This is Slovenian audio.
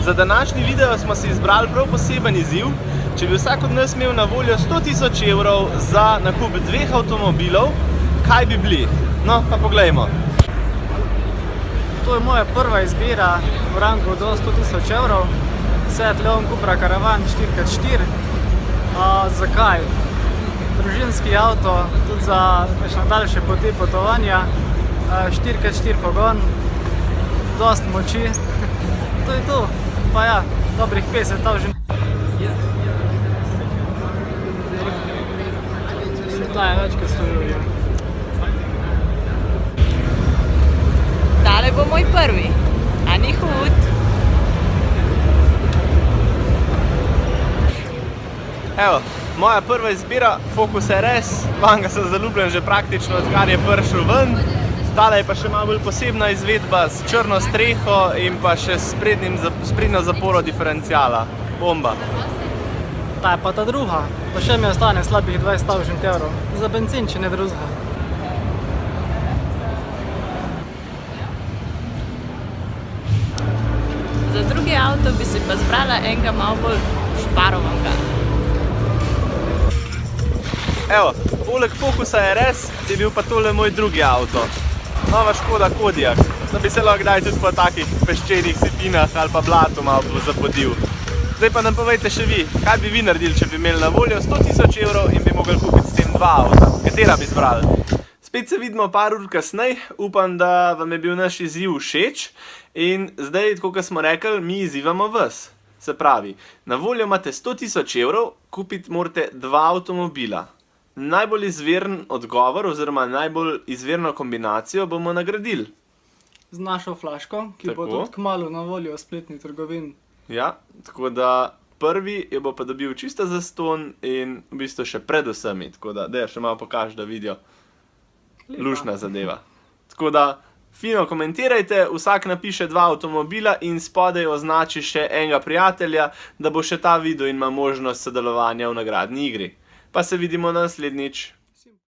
Za današnji video smo si izbrali prav poseben izziv. Če bi vsak od nas imel na voljo 100 000 evrov za nakup 2 avtomobilov, kaj bi bili? No, pa poglejmo. To je moja prva izbira v rangu do 100 000 evrov. Seat Leon Cupra Caravan 4x4. Zakaj? Družinski avto, tudi za daljše poti potovanja. 4x4 pogon, dost moči. To je to. Pa ja, dobrih 50 tavžin. Ta je več kot 100 evrov. Tale bo moj prvi, a ni hud. Evo, moja prva izbira, Focus RS, vanga sem zaljubljen že praktično odkar je prišel ven. Tale je pa še malo bolj posebna izvedba s črno streho in pa še s sprednjo zaporo diferenciala. Bomba. Ta je pa ta druga, pa še mi ostane slabih 20 tavžin evrov. Za benzin, če ne drugega. Za drugi avto bi si pa zbrala enega malo bolj šparovanega. Evo, poleg Focusa RS je bil pa tole moj drugi avto. Nova Škoda Kodiaq, da bi se lahko kdaj tudi po takih peščenih sipinah ali pa blatu malo zapodil. Zdaj pa nam povejte še vi, kaj bi vi naredili, če bi imeli na voljo 100 000 evrov in bi mogli kupiti s tem 2 avta. Katera bi zbrali? Spet se vidimo par ur kasneje, upam, da vam je bil naš izziv všeč. In zdaj, tako kot smo rekli, mi izzivamo vas. Se pravi, na voljo imate 100 000 evrov, kupiti morate 2 avtomobila. Najbolj izveren odgovor oziroma najbolj izverno kombinacijo bomo nagradili. Z našo flaško, ki bo tudi kmalu na voljo v spletni trgovini. Ja, tako da prvi jo bo pa dobil čisto zastonj in v bistvu še pred vsemi. Tako da, daj, še malo pokaži, da vidijo. Luštna zadeva. Tako da, fino komentirajte, vsak napiše 2 avtomobila in spodaj označi še enega prijatelja, da bo še ta videl in ima možnost sodelovanja v nagradni igri. Pa se vidimo naslednjič.